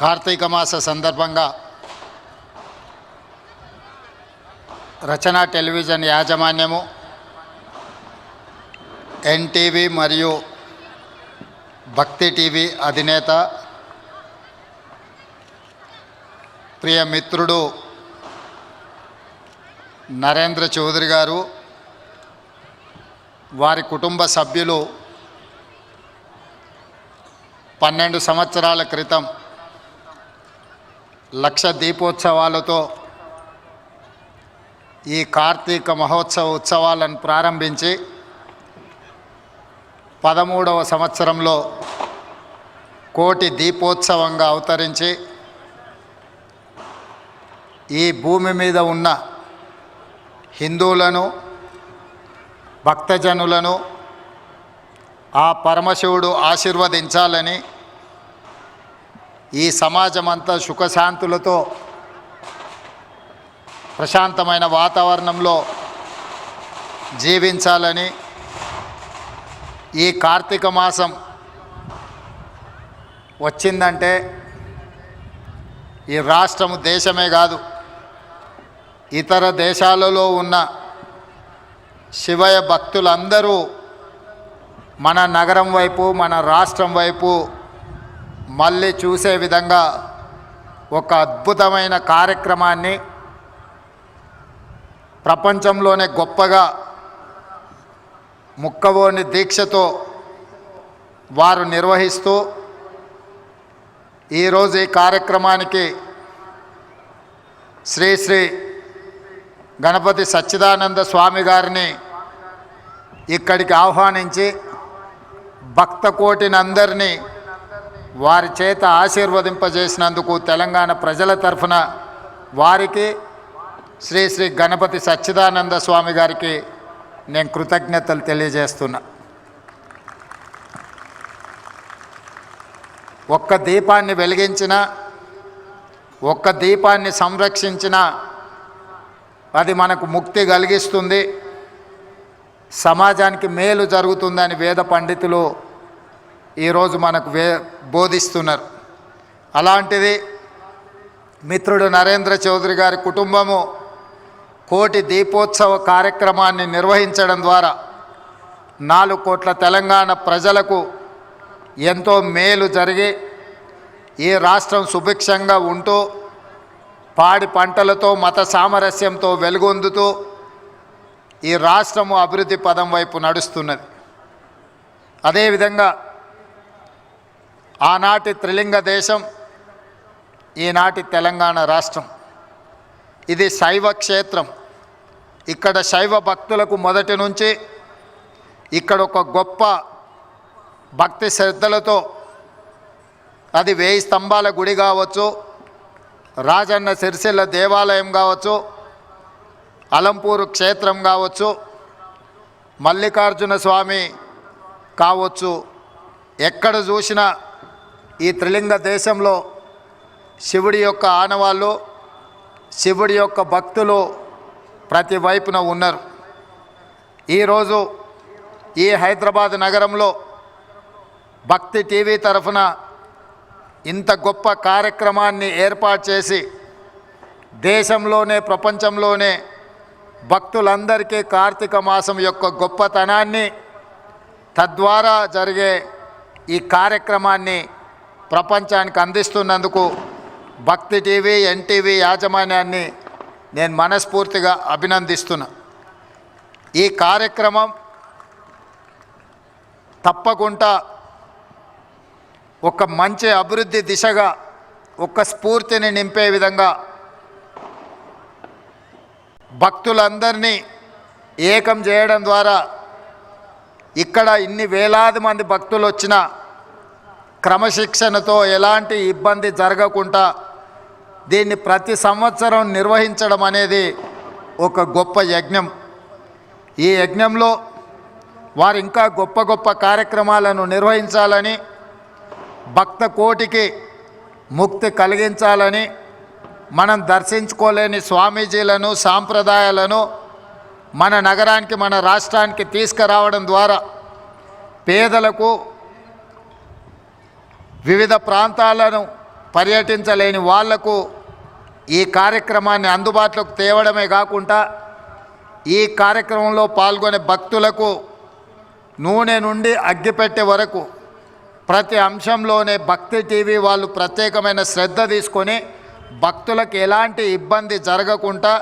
కార్తీక మాస సందర్భంగా రచన television యాజమాన్యము, NTV మరియు భక్తి టీవీ అధినేత ప్రియ మిత్రుడు నరేంద్ర చౌదరి గారు, వారి కుటుంబ సభ్యులు 12 సంవత్సరాల క్రితం లక్ష దీపోత్సవాలతో ఈ కార్తీక మహోత్సవ ఉత్సవాలను ప్రారంభించి 13వ సంవత్సరంలో కోటి దీపోత్సవంగా అవతరించి ఈ భూమి మీద ఉన్న హిందువులను, భక్తజనులను ఆ పరమశివుడు ఆశీర్వదించాలని, ఈ సమాజమంతా సుఖశాంతులతో ప్రశాంతమైన వాతావరణంలో జీవించాలని, ఈ కార్తీక మాసం వచ్చిందంటే ఈ రాష్ట్రము దేశమే కాదు, ఇతర దేశాలలో ఉన్న శివయ్య భక్తులందరూ మన నగరం వైపు, మన రాష్ట్రం వైపు మళ్ళీ చూసే విధంగా ఒక అద్భుతమైన కార్యక్రమాన్ని ప్రపంచంలోనే గొప్పగా ముక్కవోని దీక్షతో వారు నిర్వహిస్తూ ఈరోజు ఈ కార్యక్రమానికి శ్రీ శ్రీ గణపతి సచ్చిదానంద స్వామి గారిని ఇక్కడికి ఆహ్వానించి భక్త కోటినందరినీ వారి చేత ఆశీర్వదింపజేసినందుకు తెలంగాణ ప్రజల తరఫున వారికి, శ్రీ శ్రీ గణపతి సచ్చిదానంద స్వామి గారికి నేను కృతజ్ఞతలు తెలియజేస్తున్నా. ఒక్క దీపాన్ని వెలిగించిన, ఒక్క దీపాన్ని సంరక్షించిన అది మనకు ముక్తి కలిగిస్తుంది, సమాజానికి మేలు జరుగుతుందని వేద పండితులు ఈరోజు మనకు బోధిస్తున్నారు. అలాంటిది మిత్రుడు నరేంద్ర చౌదరి గారి కుటుంబము కోటి దీపోత్సవ కార్యక్రమాన్ని నిర్వహించడం ద్వారా 4 కోట్ల తెలంగాణ ప్రజలకు ఎంతో మేలు జరిగి ఈ రాష్ట్రం సుభిక్షంగా ఉంటూ పాడి పంటలతో, మత సామరస్యంతో వెలుగొందుతూ ఈ రాష్ట్రము అభివృద్ధి పదం వైపు నడుస్తున్నది. అదేవిధంగా ఆనాటి త్రిలింగ దేశం, ఈనాటి తెలంగాణ రాష్ట్రం, ఇది శైవ క్షేత్రం. ఇక్కడ శైవ భక్తులకు మొదటి నుంచి ఇక్కడ ఒక గొప్ప భక్తి శ్రద్ధలతో, అది 1000 స్తంభాల గుడి కావచ్చు, రాజన్న సిరిసిల్ల దేవాలయం కావచ్చు, అలంపూరు క్షేత్రం కావచ్చు, మల్లికార్జున స్వామి కావచ్చు, ఎక్కడ చూసినా ఈ త్రిలింగ దేశంలో శివుడి యొక్క ఆనవాళ్ళు, శివుడి యొక్క భక్తులు ప్రతి వైపున ఉన్నారు. ఈరోజు ఈ హైదరాబాద్ నగరంలో భక్తి టీవీ తరఫున ఇంత గొప్ప కార్యక్రమాన్ని ఏర్పాటు చేసి దేశంలోనే, ప్రపంచంలోనే భక్తులందరికీ కార్తీక మాసం యొక్క గొప్పతనాన్ని, తద్వారా జరిగే ఈ కార్యక్రమాన్ని ప్రపంచానికి అందిస్తున్నందుకు భక్తి టీవీ, ఎన్టీవీ యాజమాన్యాన్ని నేను మనస్ఫూర్తిగా అభినందిస్తున్నా. ఈ కార్యక్రమం తప్పకుండా ఒక మంచి అభివృద్ధి దిశగా ఒక స్ఫూర్తిని నింపే విధంగా భక్తులందరినీ ఏకం చేయడం ద్వారా ఇక్కడ ఇన్ని వేలాది మంది భక్తులు వచ్చిన క్రమశిక్షణతో ఎలాంటి ఇబ్బంది జరగకుండా దీన్ని ప్రతి సంవత్సరం నిర్వహించడం అనేది ఒక గొప్ప యజ్ఞం. ఈ యజ్ఞంలో వారు ఇంకా గొప్ప గొప్ప కార్యక్రమాలను నిర్వహించాలని, భక్త కోటికి ముక్తి కలిగించాలని, మనం దర్శించుకోలేని స్వామీజీలను, సాంప్రదాయాలను మన నగరానికి, మన రాష్ట్రానికి తీసుకురావడం ద్వారా పేదలకు, వివిధ ప్రాంతాలను పర్యటించలేని వాళ్లకు ఈ కార్యక్రమాన్ని అందుబాటులోకి తేవడమే కాకుండా ఈ కార్యక్రమంలో పాల్గొనే భక్తులకు నూనె నుండి అగ్గిపెట్టె వరకు ప్రతి అంశంలోనే భక్తి టీవీ వాళ్ళు ప్రత్యేకమైన శ్రద్ధ తీసుకొని భక్తులకు ఎలాంటి ఇబ్బంది జరగకుండా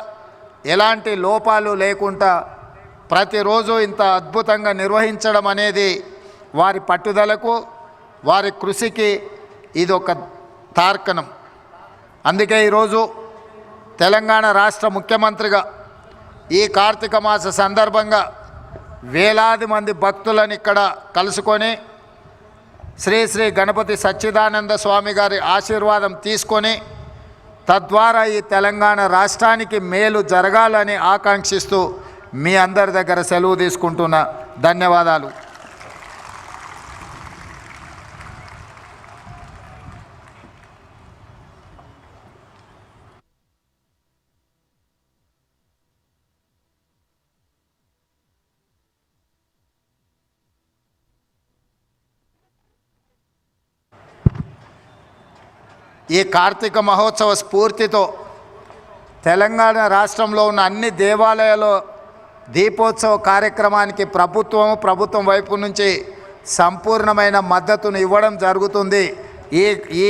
ఎలాంటి లోపాలు లేకుండా ప్రతిరోజు ఇంత అద్భుతంగా నిర్వహించడం అనేది వారి పట్టుదలకు వారి కృషికి ఇది ఒక తార్కణం. అందుకే ఈరోజు తెలంగాణ రాష్ట్ర ముఖ్యమంత్రిగా ఈ కార్తీక మాస సందర్భంగా వేలాది మంది భక్తులను ఇక్కడ కలుసుకొని శ్రీ శ్రీ గణపతి సచ్చిదానంద స్వామి గారి ఆశీర్వాదం తీసుకొని తద్వారా ఈ తెలంగాణ రాష్ట్రానికి మేలు జరగాలని ఆకాంక్షిస్తూ మీ అందరి దగ్గర సెలవు తీసుకుంటున్నా. ధన్యవాదాలు. ఈ కార్తీక మహోత్సవ స్ఫూర్తితో తెలంగాణ రాష్ట్రంలో ఉన్న అన్ని దేవాలయాల్లో దీపోత్సవ కార్యక్రమానికి ప్రభుత్వం వైపు నుంచి సంపూర్ణమైన మద్దతును ఇవ్వడం జరుగుతుంది. ఈ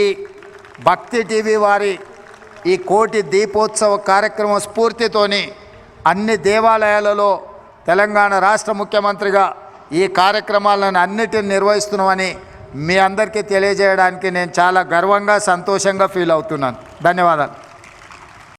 భక్తి టీవీ వారి ఈ కోటి దీపోత్సవ కార్యక్రమం స్ఫూర్తితోని అన్ని దేవాలయాలలో తెలంగాణ రాష్ట్ర ముఖ్యమంత్రిగా ఈ కార్యక్రమాలను అన్నిటిని నిర్వహిస్తున్నామని మీ అందరికీ తెలియజేయడానికి నేను చాలా గర్వంగా సంతోషంగా ఫీల్ అవుతున్నాను. ధన్యవాదాలు.